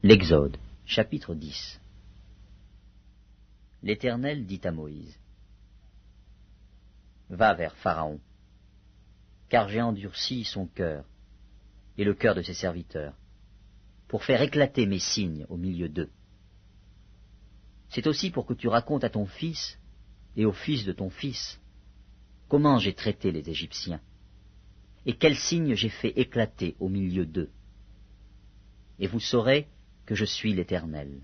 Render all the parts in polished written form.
L'Exode, chapitre 10. L'Éternel dit à Moïse, va vers Pharaon, car j'ai endurci son cœur et le cœur de ses serviteurs, pour faire éclater mes signes au milieu d'eux. C'est aussi pour que tu racontes à ton fils et au fils de ton fils comment j'ai traité les Égyptiens, et quels signes j'ai fait éclater au milieu d'eux. Et vous saurez que je suis l'Éternel.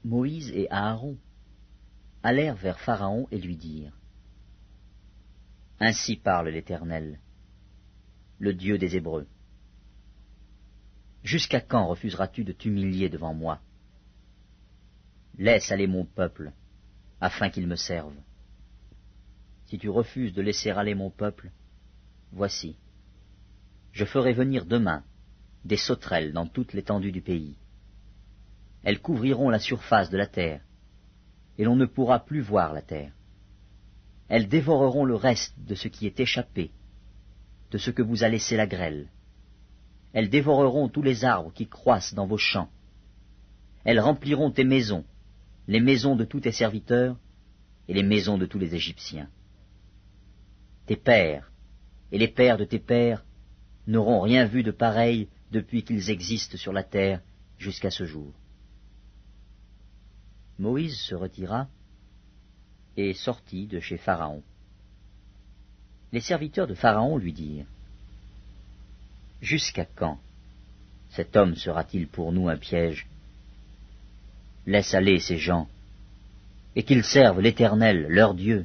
Moïse et Aaron allèrent vers Pharaon et lui dirent, ainsi parle l'Éternel, le Dieu des Hébreux. Jusqu'à quand refuseras-tu de t'humilier devant moi? Laisse aller mon peuple, afin qu'il me serve. Si tu refuses de laisser aller mon peuple, voici, je ferai venir demain des sauterelles dans toute l'étendue du pays. Elles couvriront la surface de la terre, et l'on ne pourra plus voir la terre. Elles dévoreront le reste de ce qui est échappé, de ce que vous a laissé la grêle. Elles dévoreront tous les arbres qui croissent dans vos champs. Elles rempliront tes maisons, les maisons de tous tes serviteurs, et les maisons de tous les Égyptiens. Tes pères, et les pères de tes pères, n'auront rien vu de pareil depuis qu'ils existent sur la terre jusqu'à ce jour. Moïse se retira et sortit de chez Pharaon. Les serviteurs de Pharaon lui dirent, « Jusqu'à quand cet homme sera-t-il pour nous un piège? Laisse aller ces gens, et qu'ils servent l'Éternel, leur Dieu.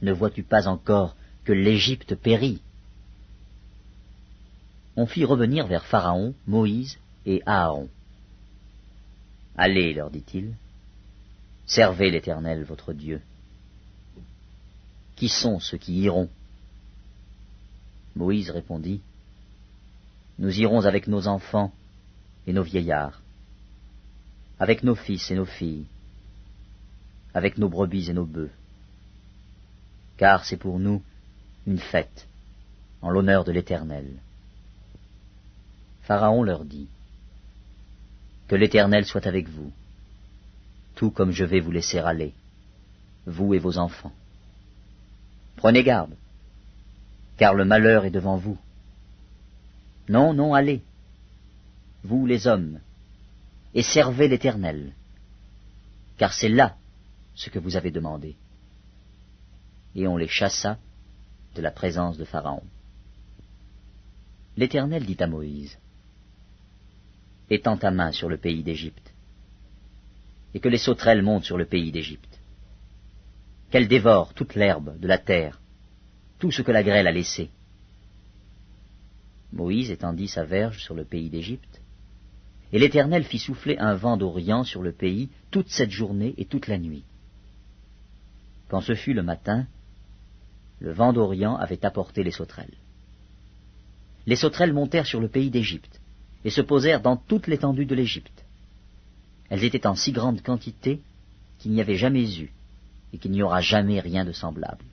Ne vois-tu pas encore que l'Égypte périt? » On fit revenir vers Pharaon Moïse et Aaron. « Allez, leur dit-il, servez l'Éternel votre Dieu. » Qui sont ceux qui iront? Moïse répondit, « Nous irons avec nos enfants et nos vieillards, avec nos fils et nos filles, avec nos brebis et nos bœufs, car c'est pour nous une fête en l'honneur de l'Éternel. » Pharaon leur dit, « Que l'Éternel soit avec vous, tout comme je vais vous laisser aller, vous et vos enfants. Prenez garde, car le malheur est devant vous. Non, non, allez, vous les hommes, et servez l'Éternel, car c'est là ce que vous avez demandé. » Et on les chassa de la présence de Pharaon. L'Éternel dit à Moïse, « Étends ta main sur le pays d'Égypte, et que les sauterelles montent sur le pays d'Égypte, qu'elles dévorent toute l'herbe de la terre, tout ce que la grêle a laissé. » Moïse étendit sa verge sur le pays d'Égypte, et l'Éternel fit souffler un vent d'Orient sur le pays toute cette journée et toute la nuit. Quand ce fut le matin, le vent d'Orient avait apporté les sauterelles. Les sauterelles montèrent sur le pays d'Égypte, et se posèrent dans toute l'étendue de l'Égypte. Elles étaient en si grande quantité qu'il n'y avait jamais eu, et qu'il n'y aura jamais rien de semblable.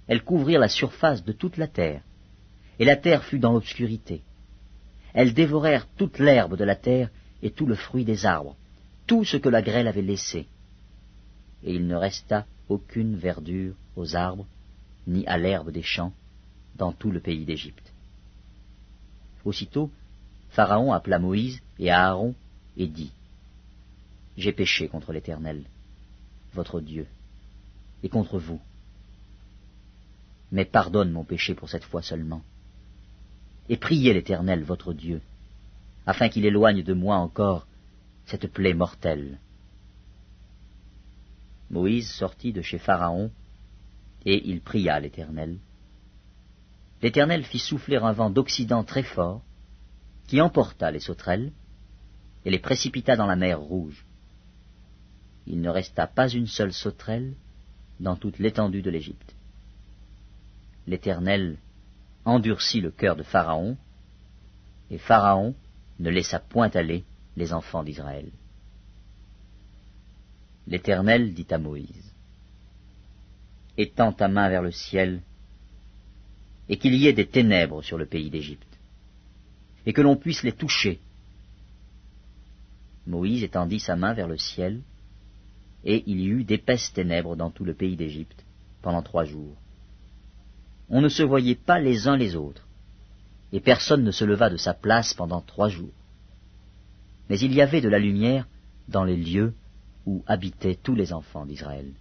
Elles couvrirent la surface de toute la terre, et la terre fut dans l'obscurité. Elles dévorèrent toute l'herbe de la terre et tout le fruit des arbres, tout ce que la grêle avait laissé. Et il ne resta aucune verdure aux arbres, ni à l'herbe des champs, dans tout le pays d'Égypte. Aussitôt, Pharaon appela Moïse et Aaron et dit, « J'ai péché contre l'Éternel, votre Dieu, et contre vous. Mais pardonne mon péché pour cette fois seulement, et priez l'Éternel, votre Dieu, afin qu'il éloigne de moi encore cette plaie mortelle. » Moïse sortit de chez Pharaon, et il pria l'Éternel. L'Éternel fit souffler un vent d'Occident très fort, qui emporta les sauterelles et les précipita dans la mer Rouge. Il ne resta pas une seule sauterelle dans toute l'étendue de l'Égypte. L'Éternel endurcit le cœur de Pharaon, et Pharaon ne laissa point aller les enfants d'Israël. L'Éternel dit à Moïse, « Étends ta main vers le ciel, et qu'il y ait des ténèbres sur le pays d'Égypte, et que l'on puisse les toucher. Moïse étendit sa main vers le ciel, et il y eut d'épaisses ténèbres dans tout le pays d'Égypte pendant 3 jours. On ne se voyait pas les uns les autres, et personne ne se leva de sa place pendant 3 jours. Mais il y avait de la lumière dans les lieux où habitaient tous les enfants d'Israël.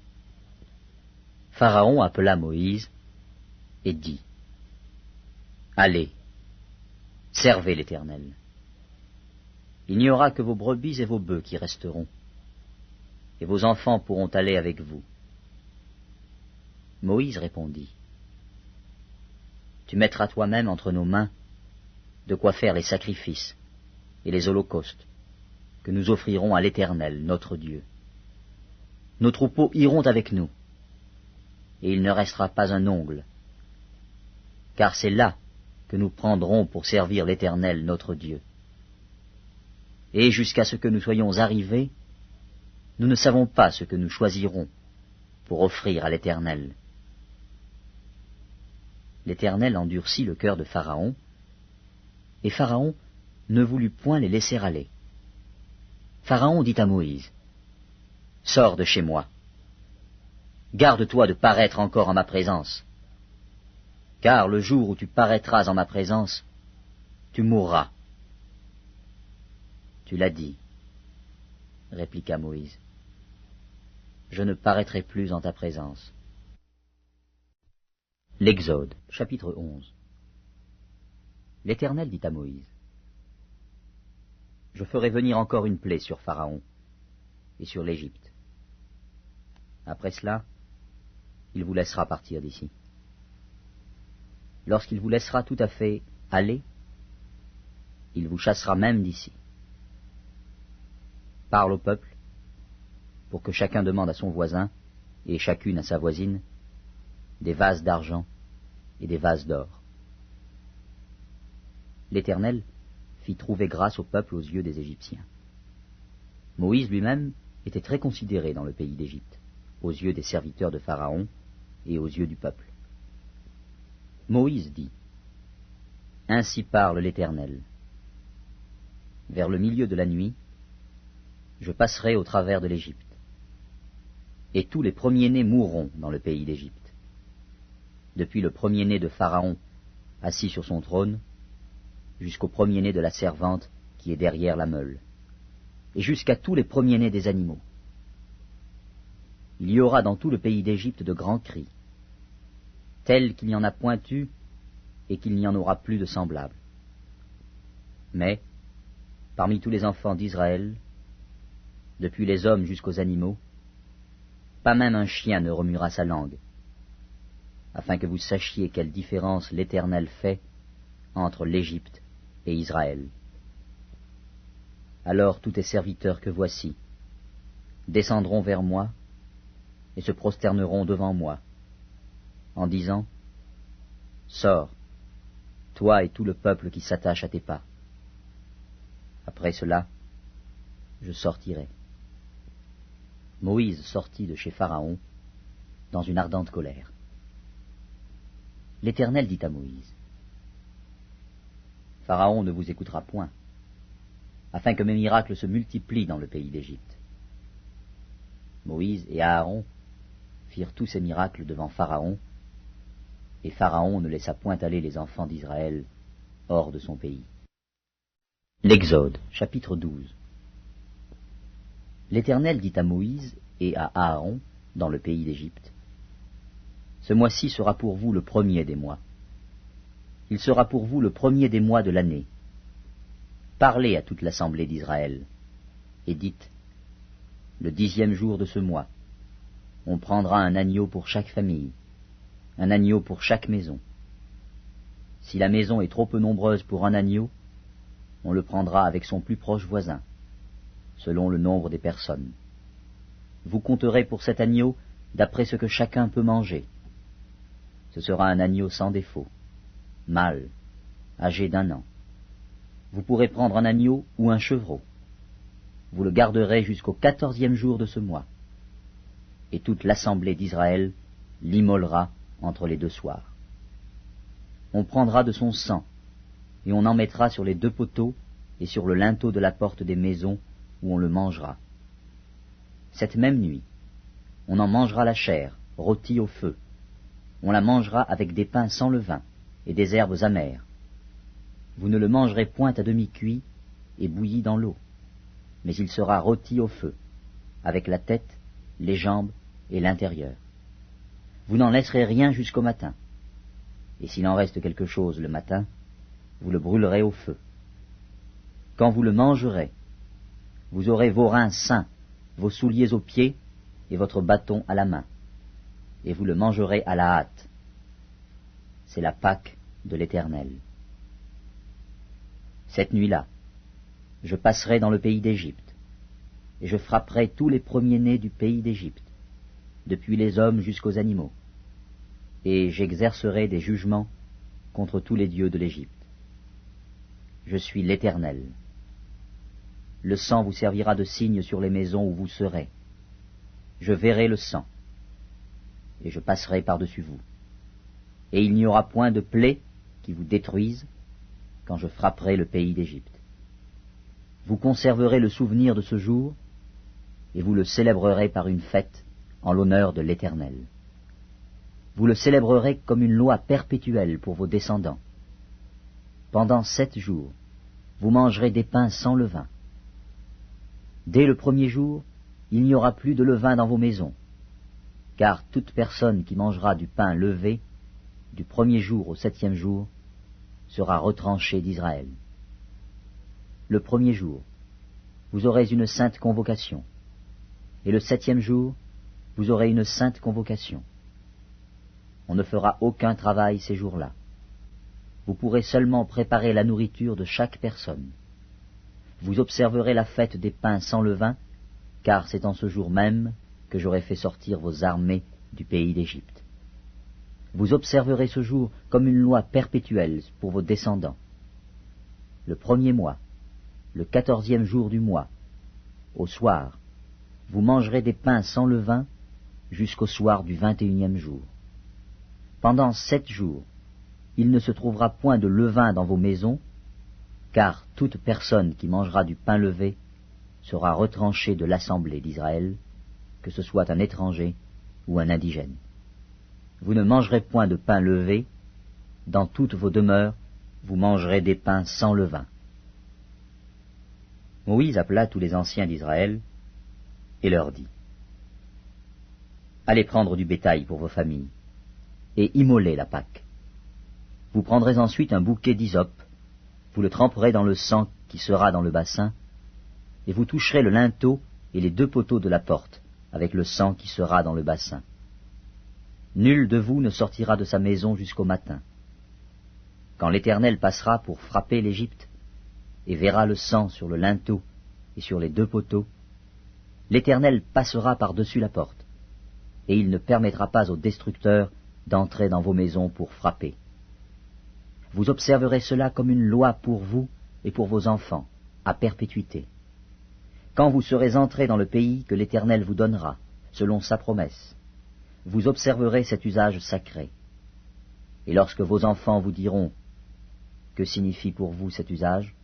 Pharaon appela Moïse et dit, « Allez, servez l'Éternel. Il n'y aura que vos brebis et vos bœufs qui resteront, et vos enfants pourront aller avec vous. » Moïse répondit, « Tu mettras toi-même entre nos mains de quoi faire les sacrifices et les holocaustes que nous offrirons à l'Éternel, notre Dieu. Nos troupeaux iront avec nous, et il ne restera pas un ongle, car c'est là que nous prendrons pour servir l'Éternel, notre Dieu. Et jusqu'à ce que nous soyons arrivés, nous ne savons pas ce que nous choisirons pour offrir à l'Éternel. » L'Éternel endurcit le cœur de Pharaon, et Pharaon ne voulut point les laisser aller. Pharaon dit à Moïse, « Sors de chez moi. Garde-toi de paraître encore en ma présence, car le jour où tu paraîtras en ma présence, tu mourras. » « Tu l'as dit, répliqua Moïse. Je ne paraîtrai plus en ta présence. L'Exode, chapitre 11. L'Éternel dit à Moïse, « Je ferai venir encore une plaie sur Pharaon et sur l'Égypte. Après cela, il vous laissera partir d'ici. Lorsqu'il vous laissera tout à fait aller, il vous chassera même d'ici. Parle au peuple, pour que chacun demande à son voisin, et chacune à sa voisine, des vases d'argent et des vases d'or. » L'Éternel fit trouver grâce au peuple aux yeux des Égyptiens. Moïse lui-même était très considéré dans le pays d'Égypte, aux yeux des serviteurs de Pharaon et aux yeux du peuple. Moïse dit, « Ainsi parle l'Éternel. Vers le milieu de la nuit, je passerai au travers de l'Égypte, et tous les premiers-nés mourront dans le pays d'Égypte, depuis le premier-né de Pharaon assis sur son trône, jusqu'au premier-né de la servante qui est derrière la meule, et jusqu'à tous les premiers-nés des animaux. Il y aura dans tout le pays d'Égypte de grands cris, tels qu'il n'y en a point eu et qu'il n'y en aura plus de semblables. Mais, parmi tous les enfants d'Israël, depuis les hommes jusqu'aux animaux, pas même un chien ne remuera sa langue, afin que vous sachiez quelle différence l'Éternel fait entre l'Égypte et Israël. Alors tous tes serviteurs que voici descendront vers moi et se prosterneront devant moi, en disant, « Sors, toi et tout le peuple qui s'attache à tes pas. » Après cela, je sortirai. Moïse sortit de chez Pharaon dans une ardente colère. L'Éternel dit à Moïse, « Pharaon ne vous écoutera point, afin que mes miracles se multiplient dans le pays d'Égypte. » Moïse et Aaron firent tous ces miracles devant Pharaon, et Pharaon ne laissa point aller les enfants d'Israël hors de son pays. L'Exode, chapitre 12. L'Éternel dit à Moïse et à Aaron, dans le pays d'Égypte, « Ce mois-ci sera pour vous le premier des mois. Il sera pour vous le premier des mois de l'année. Parlez à toute l'assemblée d'Israël, et dites, le 10e jour de ce mois, on prendra un agneau pour chaque famille, un agneau pour chaque maison. Si la maison est trop peu nombreuse pour un agneau, on le prendra avec son plus proche voisin, selon le nombre des personnes. Vous compterez pour cet agneau d'après ce que chacun peut manger. Ce sera un agneau sans défaut, mâle, âgé d'1 an. Vous pourrez prendre un agneau ou un chevreau. Vous le garderez jusqu'au 14e jour de ce mois. Et toute l'assemblée d'Israël l'immolera entre les 2 soirs. On prendra de son sang et on en mettra sur les 2 poteaux et sur le linteau de la porte des maisons où on le mangera. Cette même nuit, on en mangera la chair, rôtie au feu. On la mangera avec des pains sans levain et des herbes amères. Vous ne le mangerez point à demi-cuit et bouilli dans l'eau, mais il sera rôti au feu, avec la tête, les jambes et l'intérieur. Vous n'en laisserez rien jusqu'au matin, et s'il en reste quelque chose le matin, vous le brûlerez au feu. Quand vous le mangerez, vous aurez vos reins sains, vos souliers aux pieds et votre bâton à la main, et vous le mangerez à la hâte. C'est la Pâque de l'Éternel. Cette nuit-là, je passerai dans le pays d'Égypte, et je frapperai tous les premiers-nés du pays d'Égypte, depuis les hommes jusqu'aux animaux, et j'exercerai des jugements contre tous les dieux de l'Égypte. Je suis l'Éternel. Le sang vous servira de signe sur les maisons où vous serez. Je verrai le sang, et je passerai par-dessus vous. Et il n'y aura point de plaie qui vous détruise quand je frapperai le pays d'Égypte. Vous conserverez le souvenir de ce jour, et vous le célébrerez par une fête en l'honneur de l'Éternel. Vous le célébrerez comme une loi perpétuelle pour vos descendants. Pendant 7 jours, vous mangerez des pains sans levain. Dès le premier jour, il n'y aura plus de levain dans vos maisons, car toute personne qui mangera du pain levé, du premier jour au 7e jour, sera retranchée d'Israël. Le premier jour, vous aurez une sainte convocation, et le 7e jour, vous aurez une sainte convocation. On ne fera aucun travail ces jours-là. Vous pourrez seulement préparer la nourriture de chaque personne. Vous observerez la fête des pains sans levain, car c'est en ce jour même que j'aurai fait sortir vos armées du pays d'Égypte. Vous observerez ce jour comme une loi perpétuelle pour vos descendants. Le 1er mois, le 14e jour du mois, au soir, vous mangerez des pains sans levain jusqu'au soir du 21e jour. Pendant 7 jours, il ne se trouvera point de levain dans vos maisons, car toute personne qui mangera du pain levé sera retranchée de l'assemblée d'Israël, que ce soit un étranger ou un indigène. Vous ne mangerez point de pain levé, dans toutes vos demeures, vous mangerez des pains sans levain. Moïse appela tous les anciens d'Israël et leur dit : Allez prendre du bétail pour vos familles, et immolez la Pâque. Vous prendrez ensuite un bouquet d'hysope, vous le tremperez dans le sang qui sera dans le bassin, et vous toucherez le linteau et les 2 poteaux de la porte, avec le sang qui sera dans le bassin. Nul de vous ne sortira de sa maison jusqu'au matin. Quand l'Éternel passera pour frapper l'Égypte, et verra le sang sur le linteau et sur les 2 poteaux, l'Éternel passera par-dessus la porte, et il ne permettra pas au destructeur d'entrer dans vos maisons pour frapper. Vous observerez cela comme une loi pour vous et pour vos enfants, à perpétuité. Quand vous serez entrés dans le pays que l'Éternel vous donnera, selon sa promesse, vous observerez cet usage sacré. Et lorsque vos enfants vous diront « Que signifie pour vous cet usage ?»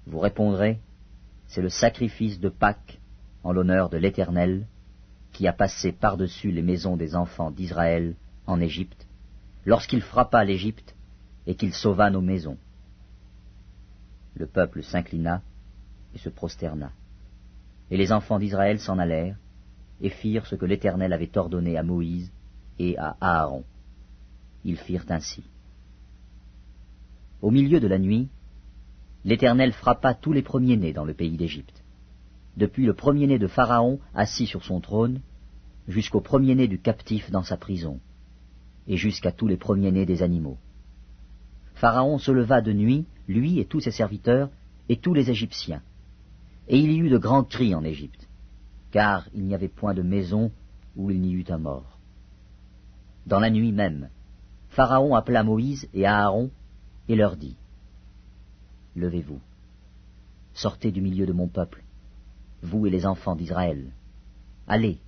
vous répondrez « C'est le sacrifice de Pâques en l'honneur de l'Éternel, qui a passé par-dessus les maisons des enfants d'Israël en Égypte, lorsqu'il frappa l'Égypte et qu'il sauva nos maisons. » Le peuple s'inclina et se prosterna. Et les enfants d'Israël s'en allèrent et firent ce que l'Éternel avait ordonné à Moïse et à Aaron. Ils firent ainsi. Au milieu de la nuit, l'Éternel frappa tous les premiers-nés dans le pays d'Égypte, depuis le premier-né de Pharaon assis sur son trône, jusqu'au premier-né du captif dans sa prison, et jusqu'à tous les premiers-nés des animaux. Pharaon se leva de nuit, lui et tous ses serviteurs, et tous les Égyptiens. Et il y eut de grands cris en Égypte, car il n'y avait point de maison où il n'y eût un mort. Dans la nuit même, Pharaon appela Moïse et Aaron et leur dit : Levez-vous, sortez du milieu de mon peuple, vous et les enfants d'Israël. Allez,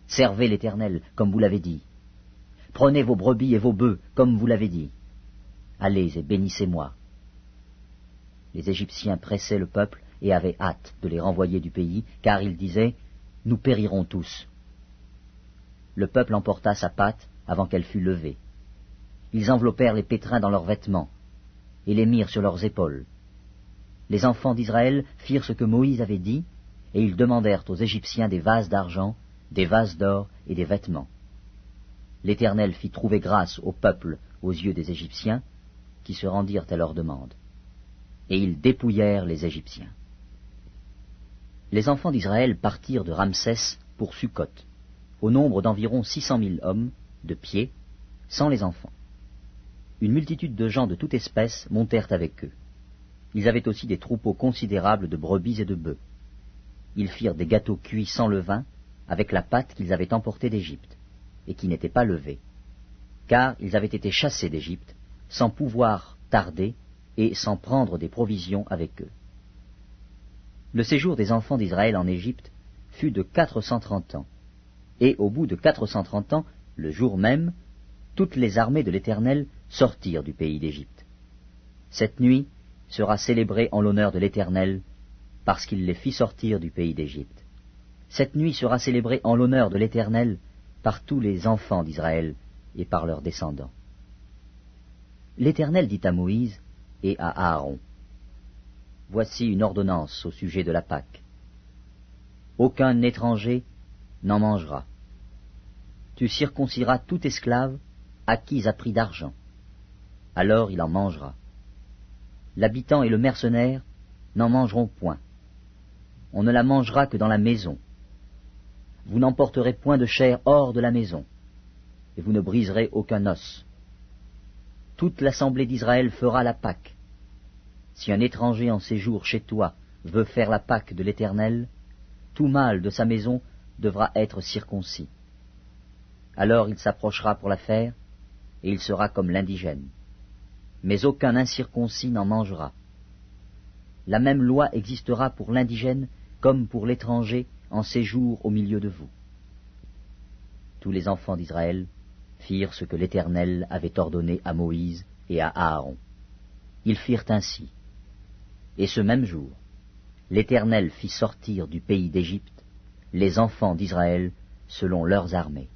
servez l'Éternel comme vous l'avez dit. Prenez vos brebis et vos bœufs comme vous l'avez dit. Allez et bénissez-moi. Les Égyptiens pressaient le peuple et avaient hâte de les renvoyer du pays, car ils disaient « Nous périrons tous ». Le peuple emporta sa pâte avant qu'elle fût levée. Ils enveloppèrent les pétrins dans leurs vêtements et les mirent sur leurs épaules. Les enfants d'Israël firent ce que Moïse avait dit, et ils demandèrent aux Égyptiens des vases d'argent, des vases d'or et des vêtements. L'Éternel fit trouver grâce au peuple aux yeux des Égyptiens, qui se rendirent à leur demande. Et ils dépouillèrent les Égyptiens. Les enfants d'Israël partirent de Ramsès pour Sukkot, au nombre d'environ 600 000 hommes, de pied, sans les enfants. Une multitude de gens de toute espèce montèrent avec eux. Ils avaient aussi des troupeaux considérables de brebis et de bœufs. Ils firent des gâteaux cuits sans levain, avec la pâte qu'ils avaient emportée d'Égypte, et qui n'était pas levée, car ils avaient été chassés d'Égypte, sans pouvoir tarder et sans prendre des provisions avec eux. Le séjour des enfants d'Israël en Égypte fut de 430 ans, et au bout de 430 ans, le jour même, toutes les armées de l'Éternel sortirent du pays d'Égypte. Cette nuit sera célébrée en l'honneur de l'Éternel, parce qu'il les fit sortir du pays d'Égypte. Cette nuit sera célébrée en l'honneur de l'Éternel par tous les enfants d'Israël et par leurs descendants. L'Éternel dit à Moïse et à Aaron, « Voici une ordonnance au sujet de la Pâque. Aucun étranger n'en mangera. Tu circonciras tout esclave acquis à prix d'argent. Alors il en mangera. L'habitant et le mercenaire n'en mangeront point. On ne la mangera que dans la maison. Vous n'emporterez point de chair hors de la maison, et vous ne briserez aucun os. Toute l'assemblée d'Israël fera la Pâque. Si un étranger en séjour chez toi veut faire la Pâque de l'Éternel, tout mâle de sa maison devra être circoncis. Alors il s'approchera pour la faire, et il sera comme l'indigène. Mais aucun incirconcis n'en mangera. La même loi existera pour l'indigène comme pour l'étranger en séjour au milieu de vous. Tous les enfants d'Israël firent ce que l'Éternel avait ordonné à Moïse et à Aaron. Ils firent ainsi. Et ce même jour, l'Éternel fit sortir du pays d'Égypte les enfants d'Israël selon leurs armées.